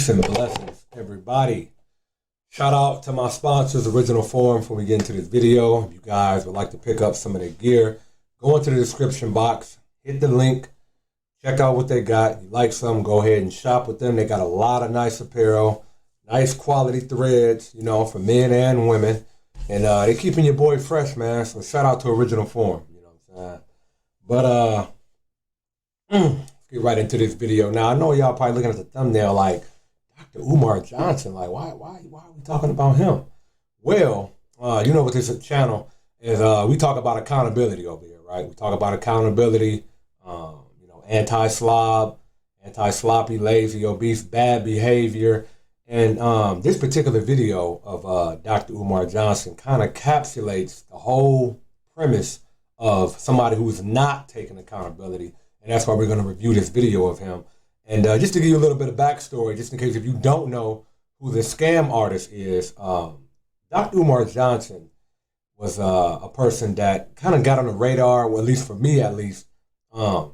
Peace and blessings, everybody. Shout out to my sponsors, Original Form, before we get into this video. If you guys would like to pick up some of their gear, go into the description box, hit the link, check out what they got. If you like something, go ahead and shop with them. They got a lot of nice apparel, nice quality threads, you know, for men and women. And they're keeping your boy fresh, man. So shout out to Original Form, you know what I'm saying? But, get right into this video. Now, I know y'all probably looking at the thumbnail like, Dr. Umar Johnson, like, why are we talking about him? Well, you know what this channel is, we talk about accountability over here, right? We talk about accountability, you know, anti-slob, anti-sloppy, lazy, obese, bad behavior. And this particular video of Dr. Umar Johnson kind of encapsulates the whole premise of somebody who's not taking accountability. And that's why we're going to review this video of him. And just to give you a little bit of backstory, just in case if you don't know who the scam artist is, Dr. Umar Johnson was a person that kind of got on the radar, well, at least for me at least. I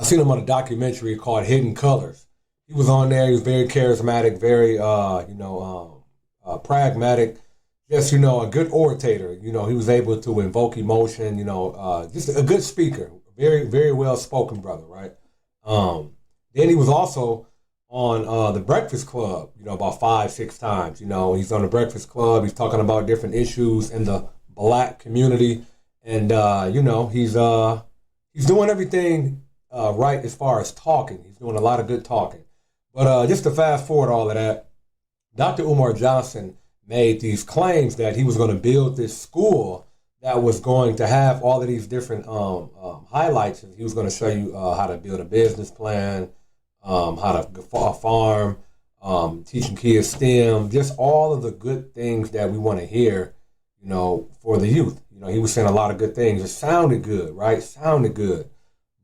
seen him on a documentary called Hidden Colors. He was on there. He was very charismatic, very, pragmatic, just, you know, a good orator. You know, he was able to invoke emotion, you know, just a good speaker. Very, very well-spoken brother, right? Then he was also on The Breakfast Club, you know, about 5-6 times. You know, he's on The Breakfast Club. He's talking about different issues in the black community. And, you know, he's doing everything right as far as talking. He's doing a lot of good talking. But just to fast forward all of that, Dr. Umar Johnson made these claims that he was going to build this school that was going to have all of these different highlights. He was going to show you how to build a business plan, how to farm, teaching kids STEM, just all of the good things that we want to hear, you know, for the youth. You know, he was saying a lot of good things. It sounded good, right? Sounded good.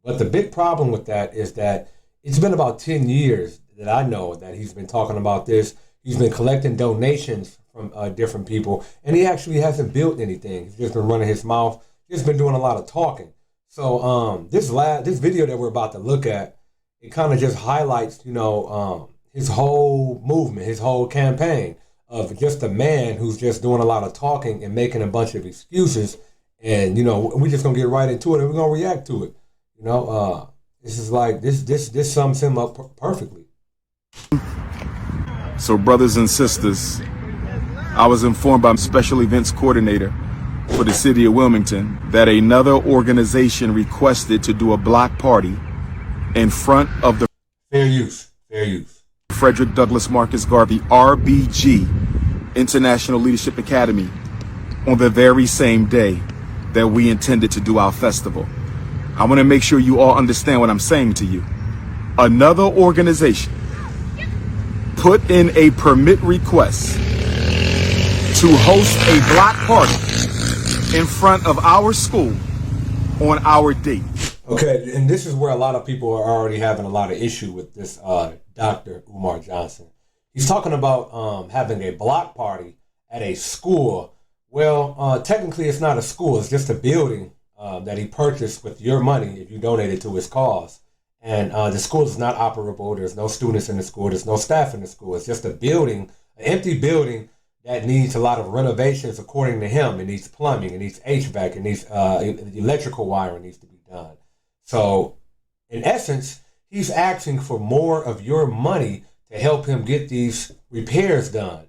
But the big problem with that is that it's been about 10 years that I know that he's been talking about this. He's been collecting donations from different people, and he actually hasn't built anything. He's just been running his mouth. He's been doing a lot of talking. So this video that we're about to look at, it kind of just highlights, you know, his whole movement, his whole campaign of just a man who's just doing a lot of talking and making a bunch of excuses. And, you know, we're just gonna get right into it and we're gonna react to it. You know, this is like this sums him up perfectly. So, brothers and sisters, I was informed by Special Events Coordinator for the city of Wilmington that another organization requested to do a block party in front of the Fair use. Frederick Douglass Marcus Garvey RBG International Leadership Academy on the very same day that we intended to do our festival. I want to make sure you all understand what I'm saying to you. Another organization put in a permit request to host a block party in front of our school on our date. Okay, and this is where a lot of people are already having a lot of issue with this Dr. Umar Johnson. He's talking about having a block party at a school. Well, technically it's not a school. It's just a building that he purchased with your money if you donated to his cause. And the school is not operable. There's no students in the school. There's no staff in the school. It's just a building, an empty building that needs a lot of renovations according to him. It needs plumbing, it needs HVAC, it needs electrical wiring needs to be done. So in essence, he's asking for more of your money to help him get these repairs done.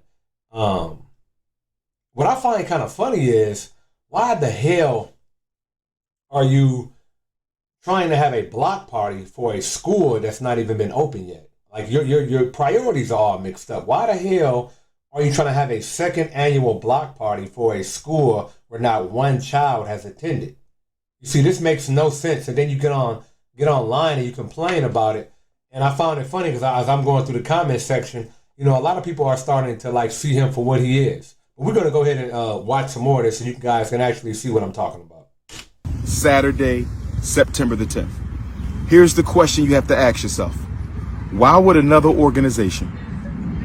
What I find kind of funny is, why the hell are you trying to have a block party for a school that's not even been open yet? Like your priorities are all mixed up. Why the hell are you trying to have a second annual block party for a school where not one child has attended? You see, this makes no sense. And then you get online and you complain about it. And I found it funny because as I'm going through the comment section, you know, a lot of people are starting to like see him for what he is. But we're going to go ahead and watch some more of this so you guys can actually see what I'm talking about. Saturday, September the 10th. Here's the question you have to ask yourself. Why would another organization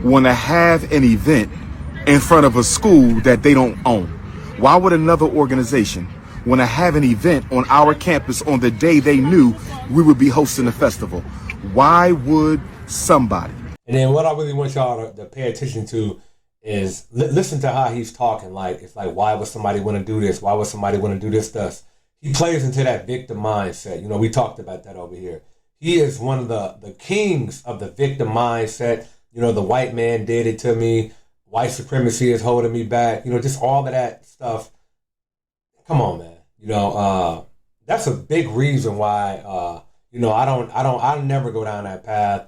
want to have an event in front of a school that they don't own? Why would another organization want to have an event on our campus on the day they knew we would be hosting a festival? Why would somebody? And then what I really want y'all to pay attention to is listen to how he's talking. Like, it's like, why would somebody want to do this? Why would somebody want to do this to us? He plays into that victim mindset. You know, we talked about that over here. He is one of the kings of the victim mindset. You know, the white man did it to me. White supremacy is holding me back. You know, just all of that stuff. Come on, man. You know, that's a big reason why, you know, I never go down that path.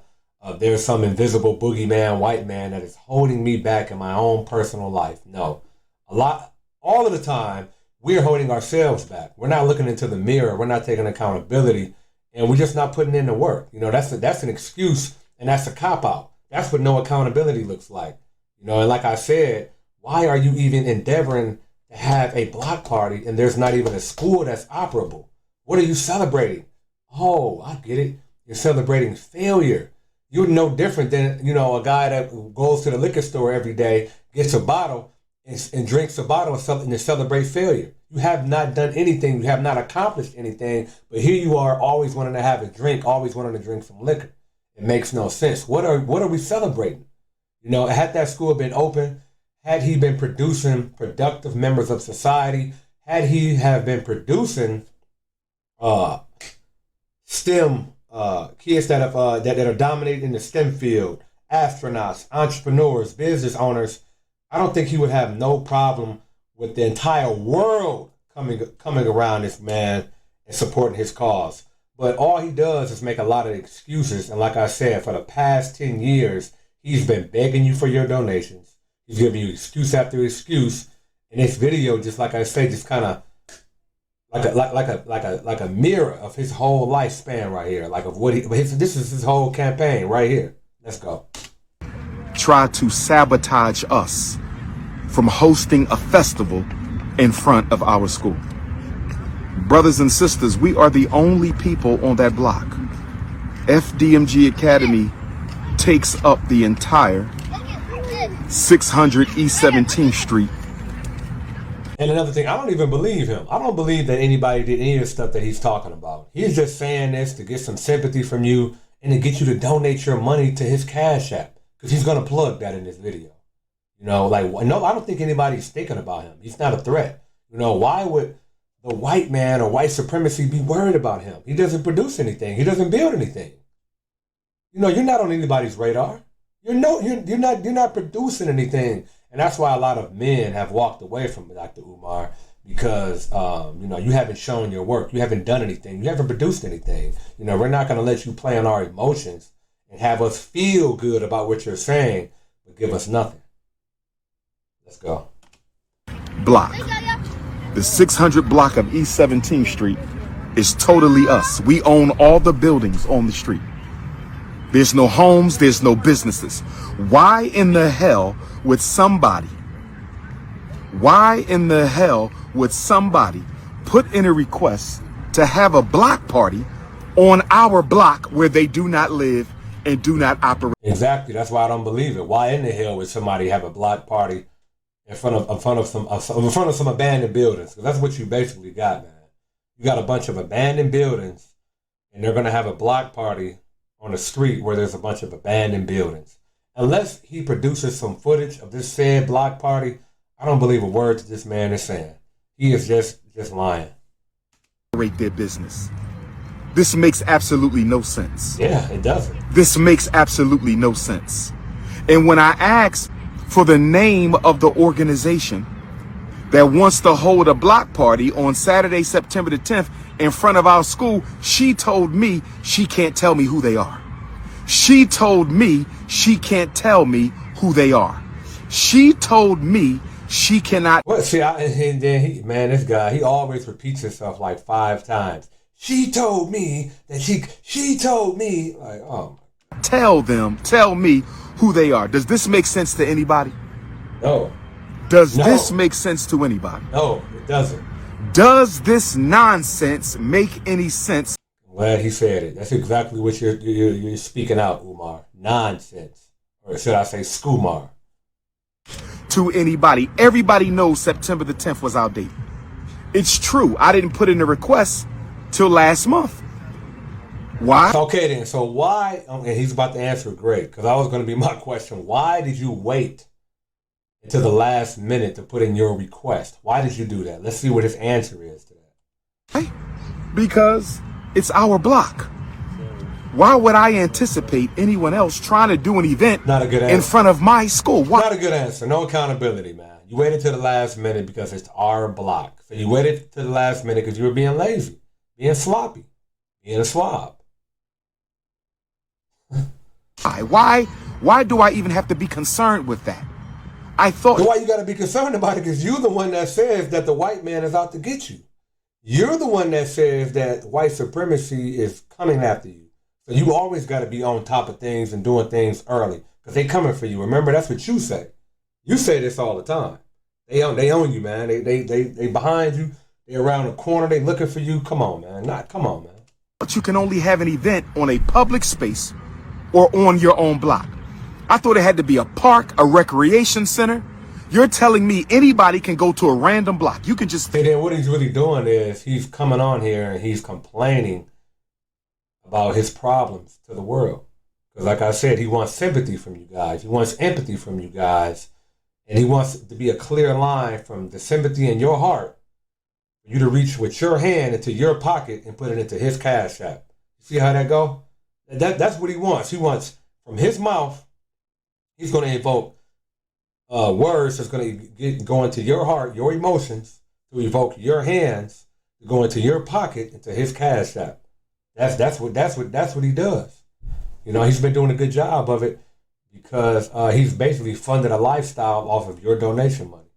There's some invisible boogeyman, white man that is holding me back in my own personal life. No, all of the time, we're holding ourselves back. We're not looking into the mirror. We're not taking accountability, and we're just not putting in the work. You know, that's an excuse, and that's a cop out. That's what no accountability looks like. You know, and like I said, why are you even endeavoring to have a block party and there's not even a school that's operable? What are you celebrating? Oh, I get it. You're celebrating failure. You're no different than, you know, a guy that goes to the liquor store every day, gets a bottle, and drinks a bottle of something to celebrate failure. You have not done anything. You have not accomplished anything. But here you are, always wanting to have a drink, always wanting to drink some liquor. It makes no sense. What are we celebrating? You know, had that school been open, had he been producing productive members of society, had he have been producing STEM kids that are dominating in the STEM field, astronauts, entrepreneurs, business owners, I don't think he would have no problem with the entire world coming around this man and supporting his cause. But all he does is make a lot of excuses. And like I said, for the past 10 years, he's been begging you for your donations. He's giving you excuse after excuse. And this video, just like I say, just kind of like a mirror of his whole lifespan right here. Like of what this is his whole campaign right here. Let's go. Try to sabotage us from hosting a festival in front of our school. Brothers and sisters, we are the only people on that block. FDMG Academy takes up the entire 600 East 17th Street. And another thing, I don't even believe him. I don't believe that anybody did any of the stuff that he's talking about. He's just saying this to get some sympathy from you and to get you to donate your money to his Cash App. Because he's going to plug that in this video. You know, like, no, I don't think anybody's thinking about him. He's not a threat. You know, why would the white man or white supremacy be worried about him? He doesn't produce anything. He doesn't build anything. You know, you're not on anybody's radar. You're not producing anything. And that's why a lot of men have walked away from Dr. Umar, because, you know, you haven't shown your work. You haven't done anything. You haven't produced anything. You know, we're not going to let you play on our emotions and have us feel good about what you're saying, but give us nothing. Let's go. Block. The 600 block of East 17th Street is totally us. We own all the buildings on the street. There's no homes, there's no businesses. Why in the hell would somebody put in a request to have a block party on our block where they do not live and do not operate? Exactly. That's why I don't believe it. Why in the hell would somebody have a block party in front of some abandoned buildings? Because that's what you basically got, man. You got a bunch of abandoned buildings, and they're gonna have a block party on the street where there's a bunch of abandoned buildings. Unless he produces some footage of this said block party, I don't believe a word that this man is saying. He is just lying. Their business. This makes absolutely no sense. Yeah, it doesn't. This makes absolutely no sense. And when I asked for the name of the organization that wants to hold a block party on Saturday, September the 10th in front of our school, she told me she can't tell me who they are. She told me she can't tell me who they are. She told me she cannot. Well, see, and then this guy, he always repeats himself like 5 times. She told me that she told me, like, oh. Tell me who they are. Does this make sense to anybody? No. Does this make sense to anybody? No, it doesn't. Does this nonsense make any sense? Glad he said it. That's exactly what you're speaking out, Umar. Nonsense. Or should I say Scumar? To anybody. Everybody knows September the 10th was our date. It's true. I didn't put in a request till last month. Why? Okay, then. So why? And he's about to answer great, because that was going to be my question. Why did you wait until the last minute to put in your request? Why did you do that? Let's see what his answer is to that. Because it's our block. Why would I anticipate anyone else trying to do an event Not a good answer. in front of my school? Why? Not a good answer. No accountability, man. You waited till the last minute because it's our block. So you waited till the last minute because you were being lazy, being sloppy, being a slob. Why do I even have to be concerned with that? I thought. Why you got to be concerned about it? Because you're the one that says that the white man is out to get you. You're the one that says that white supremacy is coming after you. So you always got to be on top of things and doing things early because they coming for you. Remember, that's what you say. You say this all the time. They own you, man. They behind you. They around the corner. They looking for you. Come on, man. Come on, man. But you can only have an event on a public space or on your own block. I thought it had to be a park, a recreation center. You're telling me anybody can go to a random block. You can just. And then what he's really doing is he's coming on here and he's complaining about his problems to the world. Because like I said, he wants sympathy from you guys. He wants empathy from you guys. And he wants it to be a clear line from the sympathy in your heart for you to reach with your hand into your pocket and put it into his cash app. You see how that go? That's what he wants. He wants from his mouth, he's going to evoke words that's going to go into your heart, your emotions, to evoke your hands, to go into your pocket, into his cash app. That's what he does. You know, he's been doing a good job of it because he's basically funded a lifestyle off of your donation money.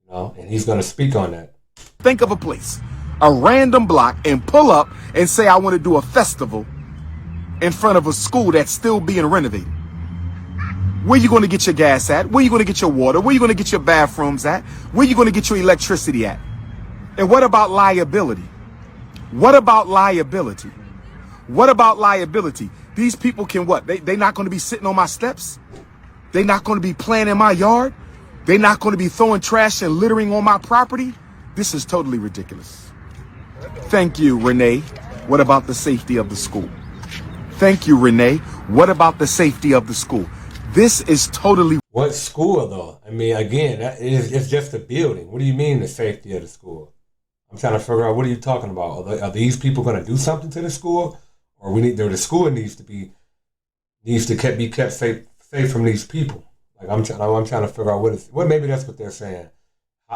You know, and he's going to speak on that. Think of a place, a random block, and pull up and say, I want to do a festival in front of a school that's still being renovated. Where you going to get your gas at? Where you going to get your water? Where you going to get your bathrooms at? Where you going to get your electricity at? And what about liability? What about liability? What about liability? These people can what? They not going to be sitting on my steps? They not going to be playing in my yard? They not going to be throwing trash and littering on my property? This is totally ridiculous. Thank you, Renee. What about the safety of the school? Thank you, Renee. What about the safety of the school? This is totally... What school, though? I mean, again, it's just a building. What do you mean the safety of the school? I'm trying to figure out, what are you talking about? Are these people going to do something to the school? Or the school needs to be kept safe from these people? Like I'm trying to figure out what maybe that's what they're saying.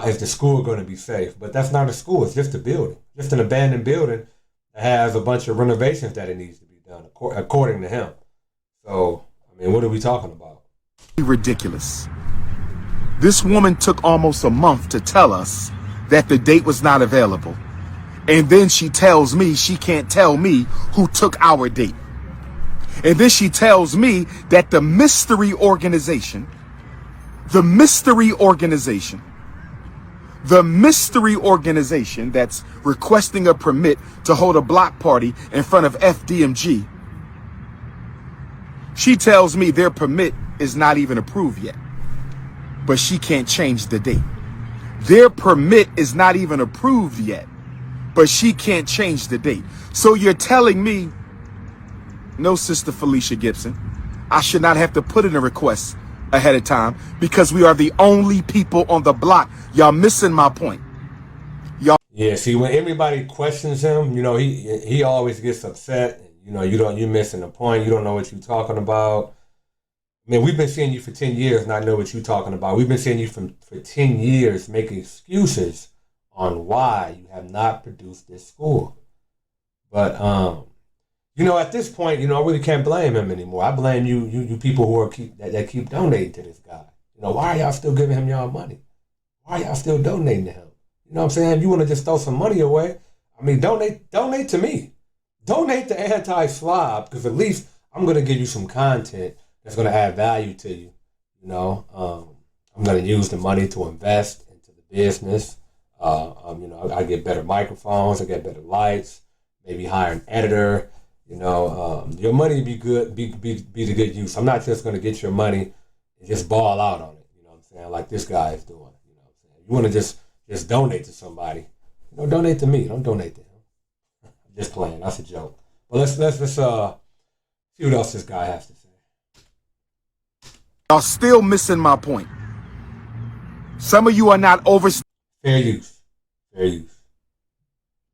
Is the school going to be safe? But that's not a school. It's just a building. Just an abandoned building that has a bunch of renovations that it needs to be done, according to him. So, I mean, what are we talking about? Ridiculous. This woman took almost a month to tell us that the date was not available. And then she tells me she can't tell me who took our date. And then she tells me that the mystery organization that's requesting a permit to hold a block party in front of FDMG, she tells me their permit is not even approved yet, but she can't change the date. Their permit is not even approved yet, but she can't change the date. So you're telling me, no, Sister Felicia Gibson, I should not have to put in a request ahead of time because we are the only people on the block. Y'all missing my point. Yeah, see, when everybody questions him, you know, he always gets upset. You know, you're missing the point. You don't know what you're talking about. I mean, we've been seeing you for 10 years and I know what you're talking about. We've been seeing you for 10 years making excuses on why you have not produced this school. But, you know, at this point, you know, I really can't blame him anymore. I blame you people who that keep donating to this guy. You know, why are y'all still giving him y'all money? Why are y'all still donating to him? You know what I'm saying? If you want to just throw some money away, I mean, donate to me. Donate to Anti-Slob, because at least I'm going to give you some content that's going to add value to you. You know, I'm going to use the money to invest into the business. You know, I get better microphones, I get better lights, maybe hire an editor. You know, your money be good, be the good use. I'm not just going to get your money and just ball out on it. You know what I'm saying? Like this guy is doing. You know what I'm saying? You want to just donate to somebody. You know, donate to me. Don't donate to him. I'm just playing. That's a joke. Well, let's see what else this guy has to say. Y'all still missing my point. Some of you are not overstanding, Fair use. Fair use.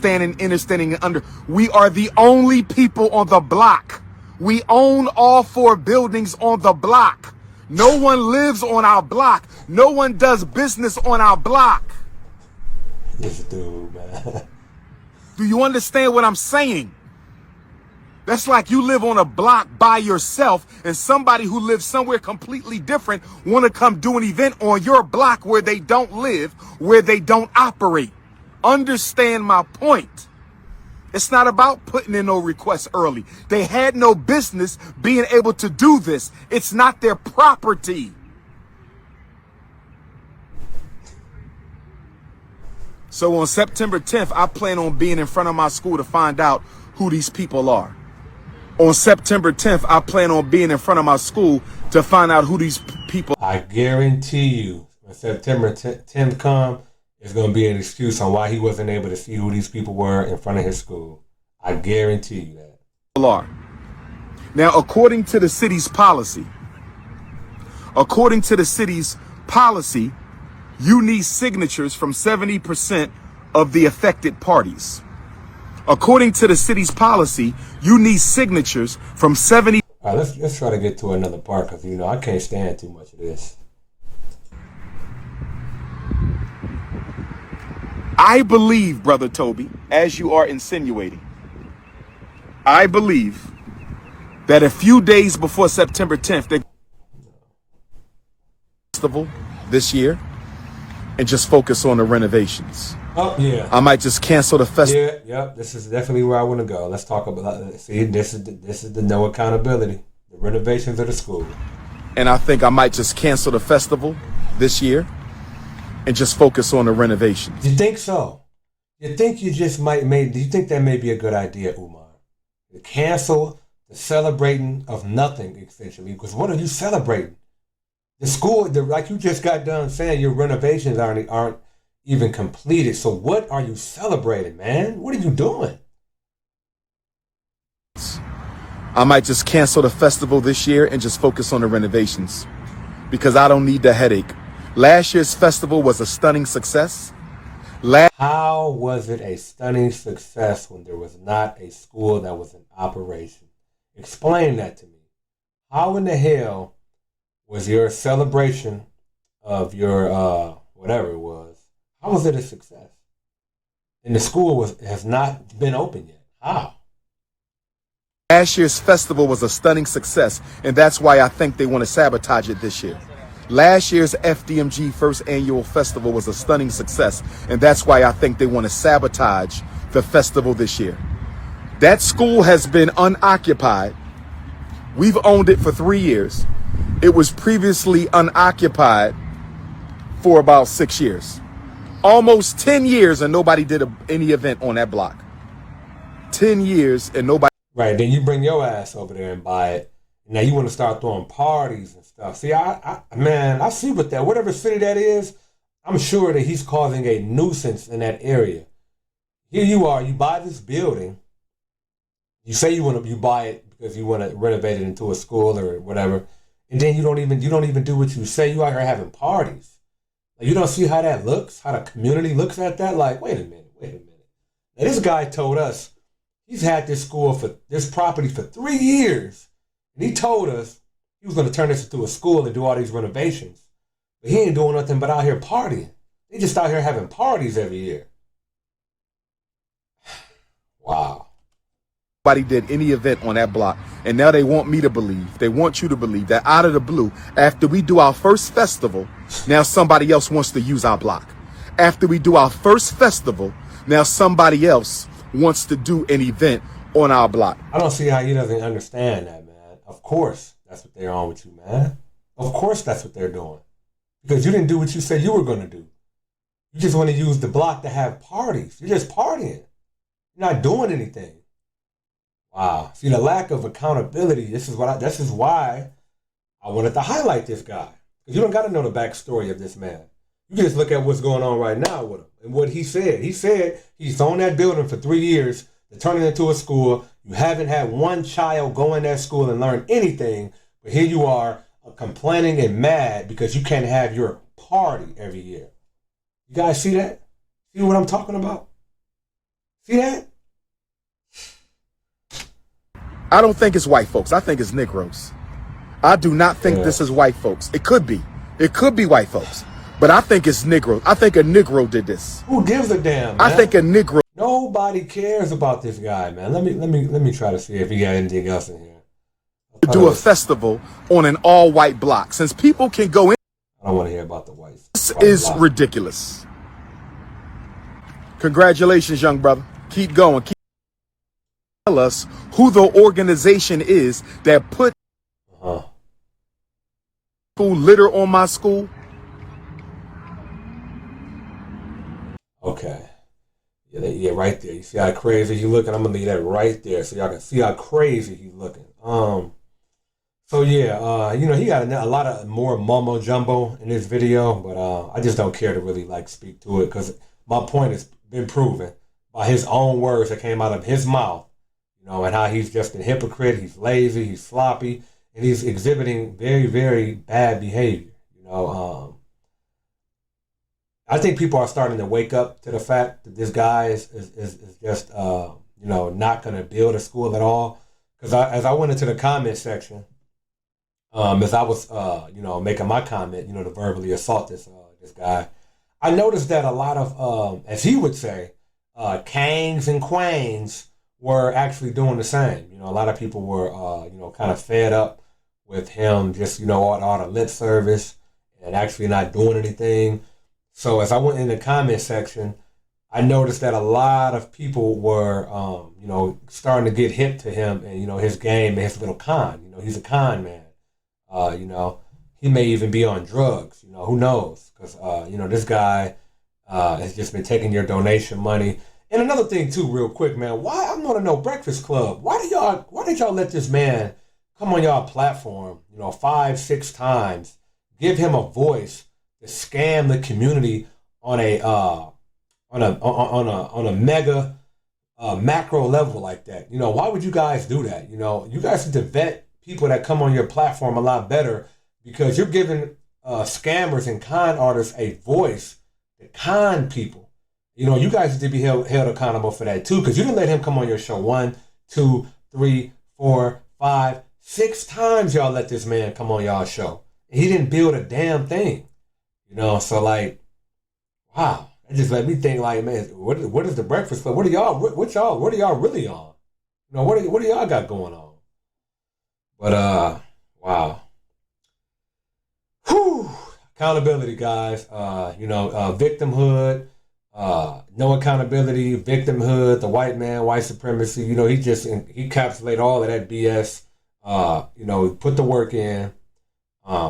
understanding, and under. We are the only people on the block. We own all 4 buildings on the block. No one lives on our block. No one does business on our block. This dude, man. Do you understand what I'm saying? That's like you live on a block by yourself and somebody who lives somewhere completely different want to come do an event on your block where they don't live, where they don't operate. Understand my point. It's not about putting in no requests early. They had no business being able to do this. It's not their property. So on September 10th, I plan on being in front of my school to find out who these people are. On September 10th, I plan on being in front of my school to find out who these people are. I guarantee you, when September 10th come, it's going to be an excuse on why he wasn't able to see who these people were in front of his school. I guarantee you that. Are. Now, according to the city's policy, you need signatures from 70% of the affected parties. According to the city's policy, you need signatures from 70. All right, let's try to get to another part because, I can't stand too much of this. I believe, Brother Toby, as you are insinuating, I believe that a few days before September 10th, they festival this year and just focus on the renovations. Oh, yeah. I might just cancel the festival. Yeah, this is definitely where I want to go. Let's talk about, see, this is the no accountability, the renovations of the school. And I think I might just cancel the festival this year and just focus on the renovations. You think so? You think you just do you think that may be a good idea, Umar? To cancel the celebrating of nothing, essentially, because what are you celebrating? The school, like you just got done saying, your renovations aren't even completed. So what are you celebrating, man? What are you doing? I might just cancel the festival this year and just focus on the renovations because I don't need the headache. Last year's festival was a stunning success. How was it a stunning success when there was not a school that was in operation? Explain that to me. How in the hell was your celebration of your whatever it was, how was it a success? And the school has not been open yet. How? Last year's festival was a stunning success, and that's why I think they want to sabotage it this year. Last year's FDMG first annual festival was a stunning success, and that's why I think they want to sabotage the festival this year. That school has been unoccupied. We've owned it for 3 years. It was previously unoccupied for about 6 years. Almost 10 years and nobody did any event on that block. 10 years and nobody. Right, then you bring your ass over there and buy it. Now you want to start throwing parties and stuff. See, I see what whatever city that is, I'm sure that he's causing a nuisance in that area. Here you are, you buy this building. You say you buy it because you want to renovate it into a school or whatever, and then you don't even do what you say. You out here having parties. Like, you don't see how that looks, how the community looks at that. Like, wait a minute. Now, this guy told us he's had this property for 3 years. And he told us he was going to turn this into a school and do all these renovations. But he ain't doing nothing but out here partying. They just out here having parties every year. Wow. Nobody did any event on that block. And now they want me to believe, they want you to believe that out of the blue, after we do our first festival, now somebody else wants to use our block. After we do our first festival, now somebody else wants to do an event on our block. I don't see how he doesn't understand that, man. Of course, that's what they're on with you, man. Of course, that's what they're doing. Because you didn't do what you said you were going to do. You just want to use the block to have parties. You're just partying. You're not doing anything. Wow. See, the lack of accountability, this is why I wanted to highlight this guy. Because you don't got to know the backstory of this man. You can just look at what's going on right now with him and what he said. He said he's owned that building for 3 years. to turn it into a school. You haven't had one child go in that school and learn anything, but here you are complaining and mad because you can't have your party every year. You guys see that? See what I'm talking about? See that? I don't think it's white folks. I think it's Negroes. I do not think this is white folks. It could be. It could be white folks. But I think it's Negroes. I think a Negro did this. Who gives a damn, man? I think a Negro. Nobody cares about this guy, man. Let me try to see if he got anything else in here. Do a festival on an all-white block. Since people can go in. I don't want to hear about the whites. This is ridiculous. Congratulations, young brother. Keep going. Tell us who the organization is that put school litter on my school. Okay. Yeah, right there. You see how crazy he's looking? I'm gonna leave that right there so y'all can see how crazy he's looking. So yeah, you know, he got a lot of more mumbo jumbo in this video, but I just don't care to really like speak to it because my point has been proven by his own words that came out of his mouth, you know, and how he's just a hypocrite, he's lazy, he's sloppy, and he's exhibiting very, very bad behavior, you know. I think people are starting to wake up to the fact that this guy is just, you know, not going to build a school at all. Because as I went into the comment section, as I was, you know, making my comment, you know, to verbally assault this guy, I noticed that a lot of, as he would say, Kangs and Quanes were actually doing the same. You know, a lot of people were, you know, kind of fed up with him just, you know, all the lip service and actually not doing anything. So as I went in the comment section, I noticed that a lot of people were, you know, starting to get hip to him and, you know, his game and his little con. You know, he's a con man. You know, he may even be on drugs. You know, who knows? Because, you know, this guy has just been taking your donation money. And another thing, too, real quick, man, why, I want to know, Breakfast Club, why did y'all let this man come on y'all platform, you know, 5-6 times, give him a voice to scam the community on a mega macro level like that? You know, why would you guys do that? You know, you guys need to vet people that come on your platform a lot better because you're giving scammers and con artists a voice to con people. You know, you guys need to be held accountable for that too, because you didn't let him come on your show 1, 2, 3, 4, 5, 6 times. Y'all let this man come on y'all show, and he didn't build a damn thing. You know, so like, wow, that just let me think like, man, what is the Breakfast Club? What are y'all really on? You know, what do y'all got going on? But wow. Whew. Accountability, guys. You know, victimhood, no accountability, victimhood, the white man, white supremacy. You know, he encapsulated all of that BS. You know, put the work in.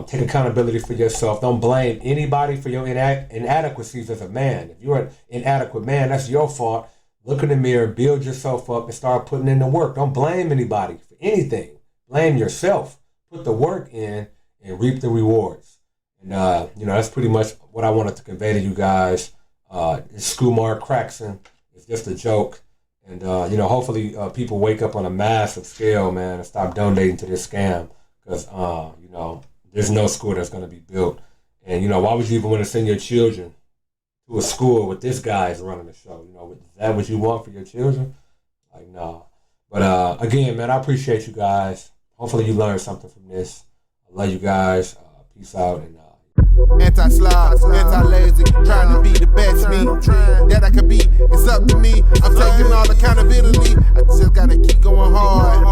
Take accountability for yourself. Don't blame anybody for your inadequacies as a man. If you're an inadequate man, that's your fault. Look in the mirror, build yourself up, and start putting in the work. Don't blame anybody for anything. Blame yourself. Put the work in and reap the rewards. And, you know, that's pretty much what I wanted to convey to you guys. It's Scumar, Crackson. It's just a joke. And, you know, hopefully people wake up on a massive scale, man, and stop donating to this scam. Because, you know, there's no school that's going to be built. And, you know, why would you even want to send your children to a school with this guy is running the show? You know, is that what you want for your children? Like, no. But, again, man, I appreciate you guys. Hopefully you learned something from this. I love you guys. Peace out. And anti-slob, anti-lazy, trying to be the best me that I could be. It's up to me. I'm taking all accountability. I just gotta keep going hard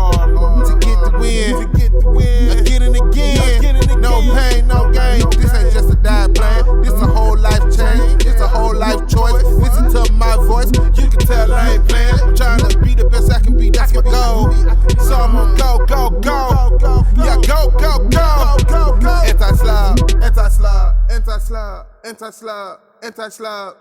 to get the win. Again and again. No pain, no gain. This ain't just a diet plan. This a whole life change. It's a whole life choice. Listen to my voice. You can tell I ain't playing. I'm trying to be the best I can be. That's my goal. So I'm gonna go. Yeah, go. Anti-slob. Anti-slob.